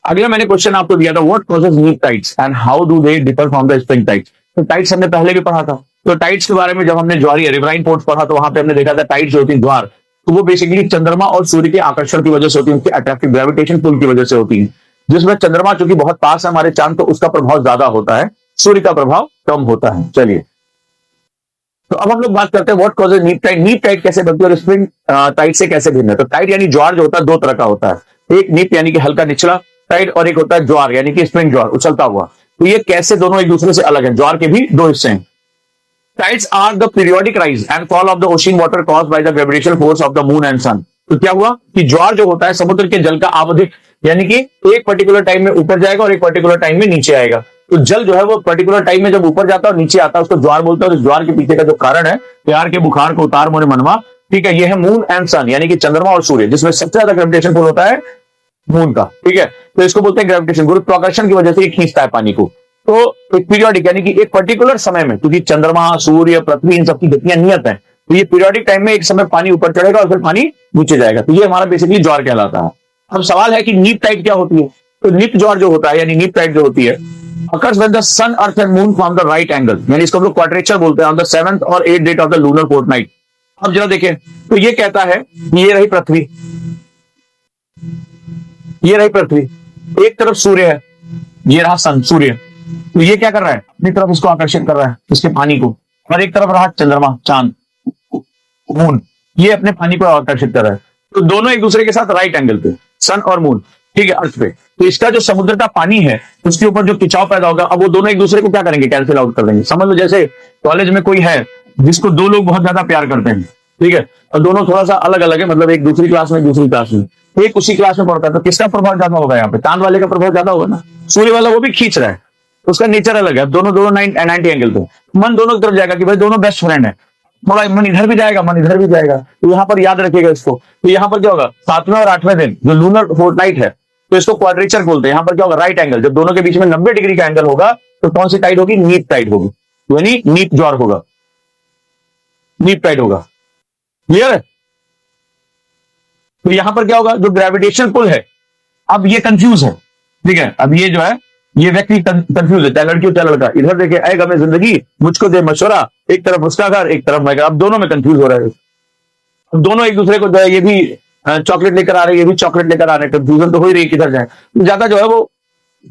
अगला मैंने क्वेश्चन आपको दिया था, व्हाट कॉजेज नीप tides and how do they differ from the spring tides. तो टाइड्स हमने पहले भी पढ़ा था। तो टाइड्स के बारे में जब हमने ज्वारीय रिवराइन पोर्ट्स पढ़ा तो वहां पे हमने देखा था टाइड्स जो होती है ज्वार, तो वो बेसिकली चंद्रमा और सूर्य के आकर्षण की वजह से होती है, उनके अट्रैक्टिव ग्रेविटेशन पुल की वजह से होती है। जिसमें चंद्रमा चूंकि बहुत पास है हमारे चांद, तो उसका प्रभाव ज्यादा होता है, सूर्य का प्रभाव कम होता है। चलिए, तो अब हम लोग बात करते हैं व्हाट कॉजेज नीप टाइड। नीप टाइड कैसे बनती है और स्प्रिंग टाइड से कैसे भिन्न है। तो टाइड यानी ज्वार जो होता है दो तरह का होता है, एक नीप यानी कि हल्का निचला टाइड, और एक होता है ज्वार यानी कि स्प्रिंग ज्वार, उछलता हुआ। तो ये कैसे दोनों एक दूसरे से अलग है। ज्वार के भी दो हिस्से हैं। Tides are the periodic rise and fall of the ocean water caused by the gravitational force of the moon and sun. तो क्या हुआ कि ज्वार जो होता है समुद्र के जल का आवधिक, यानी कि एक पर्टिकुलर टाइम में ऊपर जाएगा और एक पर्टिकुलर टाइम में नीचे आएगा। तो जल जो है वो पर्टिकुलर टाइम में जब ऊपर जाता है और नीचे आता है उसको ज्वार बोलते हैं। और ज्वार के पीछे का जो कारण है, प्यार के बुखार को उतार मोरे मनवा, ठीक है, ये है मून एंड सन यानी कि चंद्रमा और सूर्य, जिसमें सबसे ज्यादा ग्रेविटेशन पुल होता है मून का, ठीक है। तो इसको बोलते हैं ग्रेविटेशन, गुरुत्वाकर्षण की वजह से ये खींचता है पानी को। तो एक पीरियोडिक यानी कि एक पर्टिकुलर समय में, क्योंकि चंद्रमा सूर्य पृथ्वी इन सबकी गतियां नियत है, तो ये पीरियोडिक टाइम में एक समय पानी ऊपर चढ़ेगा और फिर पानी नीचे जाएगा। तो ये हमारा बेसिकली ज्वार कहलाता है। अब सवाल है कि नीप टाइड क्या होती है। तो नीप ज्वार जो होता है यानी नीप टाइड जो होती है, occurs when the sun, earth and moon form the right angle, यानी इसको हम लोग क्वाड्रेचर बोलते हैं, on the 7th और 8th date of the lunar fortnight. अब जरा देखें, तो ये कहता है ये रही पृथ्वी, ये रही पृथ्वी, एक तरफ सूर्य है, ये रहा सन सूर्य। तो ये क्या कर रहा है, अपनी तरफ इसको आकर्षित कर रहा है, इसके पानी को, और एक तरफ रहा चंद्रमा चांद मून, ये अपने पानी को आकर्षित कर रहा है। तो दोनों एक दूसरे के साथ राइट एंगल पे, सन और मून, ठीक है, अर्थ पे। तो इसका जो समुद्र का पानी है उसके ऊपर जो खिंचाव पैदा होगा, अब वो दोनों एक दूसरे को क्या करेंगे, कैंसिल आउट कर देंगे। समझ लो जैसे कॉलेज में कोई है जिसको दो लोग बहुत ज्यादा प्यार करते हैं, ठीक है, और दोनों थोड़ा सा अलग अलग है, मतलब एक दूसरी क्लास में दूसरी क्लास में, एक उसी क्लास में पढ़ता है, तो किसका प्रभाव ज्यादा होगा यहाँ पे, चांद वाले का प्रभाव ज्यादा होगा ना। सूर्य वाला वो भी खींच रहा है, उसका नेचर अलग है, दोनों 90 एंगल पे, मन दोनों की तरफ जाएगा कि भाई दोनों बेस्ट फ्रेंड है, थोड़ा मन इधर भी जाएगा मन इधर भी जाएगा। तो यहाँ पर याद रखिएगा इसको। तो यहाँ पर क्या होगा, 7वें और 8वें दिन जो लूनर फोर्टनाइट है, तो इसको क्वाड्रेचर बोलते हैं। यहाँ पर क्या होगा, राइट एंगल, जब दोनों के बीच में 90 डिग्री का एंगल होगा तो कौन सी टाइड होगी, नीप टाइड होगी, यानी नीप ज्वार होगा, नीप टाइड होगा। क्लियर है। तो यहां पर क्या होगा, जो ग्रेविटेशन पुल है, अब ये कंफ्यूज है, ठीक है, अब ये जो है ये व्यक्ति कंफ्यूज है, चाहे लड़की हो चाहे लड़का, इधर देखे ऐ गमे जिंदगी मुझको दे मशवरा, एक तरफ उसका घर एक तरफ मैं घर, अब दोनों में कंफ्यूज हो रहा है। अब दोनों एक दूसरे को जो है, ये भी चॉकलेट लेकर आ रहे हैं, ये भी चॉकलेट लेकर आ रहे हैं, कंफ्यूजन तो हो ही रही है किधर जाए, ज्यादा जो है वो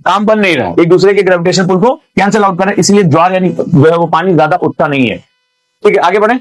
काम बन नहीं रहा है, एक दूसरे के ग्रेविटेशन पुल को कैंसिल आउट करें, इसलिए ज्वार यानी जो है वो पानी ज्यादा उठता नहीं है। ठीक है, आगे बढ़े।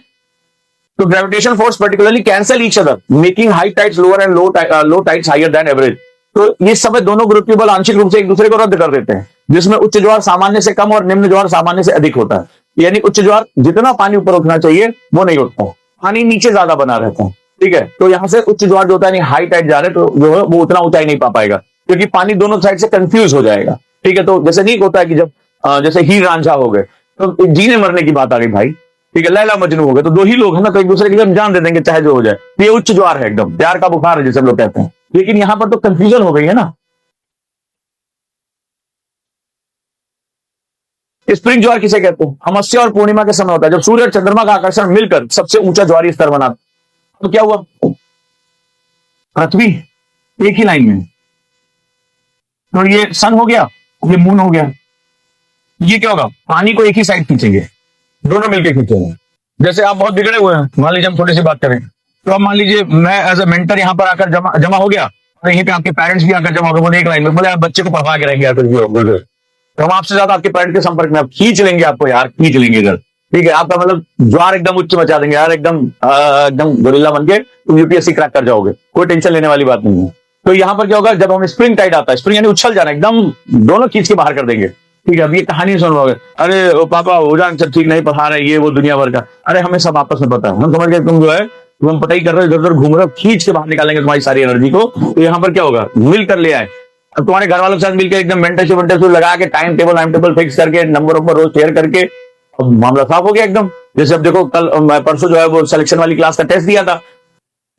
तो gravitation force particularly cancel each other making high tides lower and low tides higher than average. तो ये समय दोनों ग्रुप के बल आंशिक रूप से एक दूसरे को रद्द कर देते हैं, जिसमें उच्च ज्वार सामान्य से कम और निम्न ज्वार सामान्य से अधिक होता है। यानी उच्च ज्वार जितना पानी ऊपर उठना चाहिए वो नहीं उठता, पानी नीचे ज्यादा बना रहता है। ठीक है, तो यहां से उच्च ज्वार जो होता है हाई टाइड जा रहे तो जो है वो उतना ऊंचाई नहीं पा पाएगा, क्योंकि पानी दोनों साइड से कंफ्यूज हो जाएगा। ठीक है, तो जैसे नहीं होता है कि जब जैसे हीर रांझा हो गए तो जीने मरने की बात आ गई भाई, ठीक है, लैला मजनू हो गए, तो दो ही लोग हैं ना, तो एक दूसरे के लिए जान दे देंगे चाहे जो हो जाए। तो ये उच्च ज्वार है, एकदम प्यार का बुखार है जैसे हम लोग कहते हैं। लेकिन यहां पर तो कंफ्यूजन हो गई है ना। स्प्रिंग ज्वार किसे कहते हैं, अमावस्या और पूर्णिमा के समय होता है, जब सूर्य और चंद्रमा का आकर्षण मिलकर सबसे ऊंचा ज्वारीय स्तर बना। तो क्या हुआ, पृथ्वी एक ही लाइन में, तो ये सन हो गया, ये मून हो गया, ये क्या होगा, पानी को एक ही साइड खींचेंगे, दोनों मिलकर खींचेंगे। जैसे आप बहुत बिगड़े हुए हैं, मान लीजिए हम थोड़ी सी बात करें, तो अब मान लीजिए मैं एज ए मेंटर यहां पर आकर जमा हो गया, और यहीं पे आपके पेरेंट्स भी आकर जमा हो गए, बोले एक लाइन में, बोले आप बच्चे को पढ़ा के रहेंगे यार, तो हम आपसे ज्यादा आपके पेरेंट के संपर्क में, आप खींच लेंगे, आपको यार खींच लेंगे इधर। ठीक है, आपका मतलब ज्वार एकदम उच्च मचा देंगे यार, एकदम गोरिल्ला बन के तुम यूपीएससी क्रैक कर जाओगे, कोई टेंशन लेने वाली बात नहीं है। तो यहां पर क्या होगा, जब हम स्प्रिंग टाइड आता है, स्प्रिंग यानी उछल जाना, एकदम दोनों खींच के बाहर कर देंगे। ठीक है, अब ये कहानी सुन लोगे, अरे ओ पापा उजान सब ठीक नहीं पढ़ा रहे, ये वो दुनिया भर का, अरे हमें सब आपस में पता है, हम समझ गए तुम जो है तुम पटाई कर रहे हो, इधर उधर घूम रहे हो, खींच के बाहर निकालेंगे तुम्हारी सारी एनर्जी को। तो यहाँ पर क्या होगा, मिल कर ले आए, अब तुम्हारे घर वालों के साथ मिलकर एकदम मेंटरशिप लगा के टाइम टेबल फिक्स करके नंबर रोज शेयर करके अब मामला साफ हो गया एकदम। जैसे अब देखो कल परसों जो है वो सिलेक्शन वाली क्लास का टेस्ट दिया था,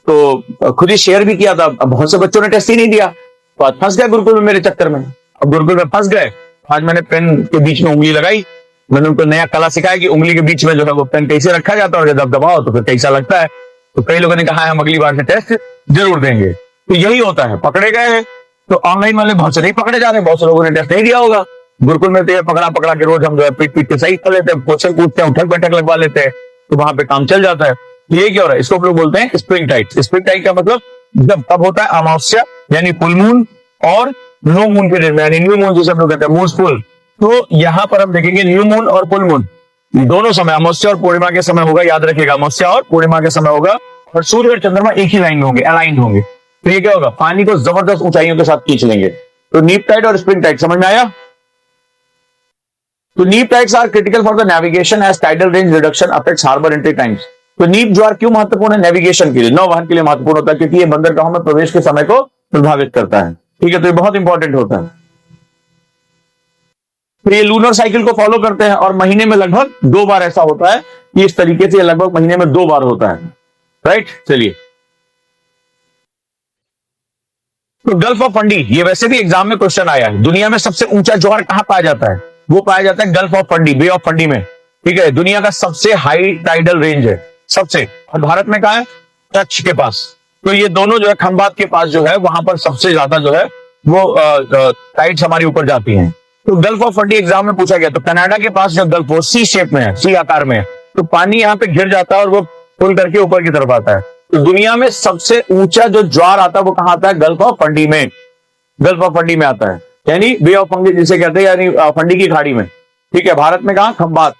तो खुद ही शेयर भी किया था, अब बहुत से बच्चों ने टेस्ट ही नहीं दिया, तो आज फंस गए गुरुकुल में मेरे चक्कर में, अब गुरुकुल में फंस गए। आज मैंने पेन के बीच में उंगली लगाई, मैंने उनको नया कला सिखाया कि उंगली के बीच में जो है वो पेन कैसे रखा जाता है, और जब दबाओ तो फिर कैसा लगता है। तो कई लोगों ने कहा हम अगली बार से टेस्ट जरूर देंगे। तो यही होता है, पकड़े गए हैं तो ऑनलाइन वाले बहुत से नहीं पकड़े जा रहे, बहुत से लोगों ने टेस्ट नहीं दिया होगा। गुरुकुल में तो ये पकड़ा पकड़ा के रोज हम जो है पीट पीट के सही कर लेते हैं, क्वेश्चन पूछते हैं, उठक बैठक लगवा लेते हैं, तो वहां पे काम चल जाता है। ये क्या हो रहा है, इसको हम लोग बोलते हैं स्प्रिंग टाइट। स्प्रिंग टाइट का मतलब जब कब होता है, अमावस्या यानी फुल मून और नो मून के दिन में, यानी न्यू मून जिसे हम लोग कहते हैं, मून फुल। तो यहाँ पर हम देखेंगे न्यू मून और फुल मून दोनों समय, अमावस्या और पूर्णिमा के समय होगा, याद रखिएगा अमावस्या और पूर्णिमा के समय होगा, और सूर्य और चंद्रमा एक ही लाइन में होंगे, अलाइंड होंगे। तो ये क्या होगा, पानी को जबरदस्त ऊंचाइयों के साथ खींच लेंगे। तो नीप टाइड और स्प्रिंग टाइड समझ में आया। तो neap tides are critical for the navigation as tidal range reduction affects harbour entry times. तो नीप ज्वार क्यों महत्वपूर्ण है, नेविगेशन के लिए, नौवहन के लिए महत्वपूर्ण होता है, क्योंकि ये बंदरगाहों में प्रवेश के समय को प्रभावित करता है। ठीक है, तो ये बहुत इंपॉर्टेंट होता है। तो ये लूनर साइकिल को फॉलो करते हैं और महीने में लगभग 2 बार ऐसा होता है कि इस तरीके से लगभग महीने में 2 बार होता है। राइट, चलिए। तो गल्फ ऑफ फंडी, ये वैसे भी एग्जाम में क्वेश्चन आया है, दुनिया में सबसे ऊंचा ज्वार कहां पाया जाता है, वो पाया जाता है gulf of Fundy, bay of Fundy में। ठीक है, दुनिया का सबसे हाई टाइडल रेंज है सबसे, और भारत में कहा है, कच्छ के पास। तो ये दोनों जो है खंबात के पास जो है, वहां पर सबसे ज्यादा जो है वो टाइड्स हमारी ऊपर जाती हैं। तो गल्फ ऑफ फंडी एग्जाम में पूछा गया, तो कनाडा के पास जो गल्फ वो सी शेप में है, सी आकार में है, तो पानी यहाँ पे घिर जाता है और वो फुल करके ऊपर की तरफ आता है। तो दुनिया में सबसे ऊंचा जो ज्वार आता है वो कहां आता है, गल्फ ऑफ फंडी में, गल्फ ऑफ फंडी में आता है, यानी बे ऑफ फंडी जिसे कहते हैं, यानी फंडी की खाड़ी में। ठीक है, भारत में कहा, खंबात।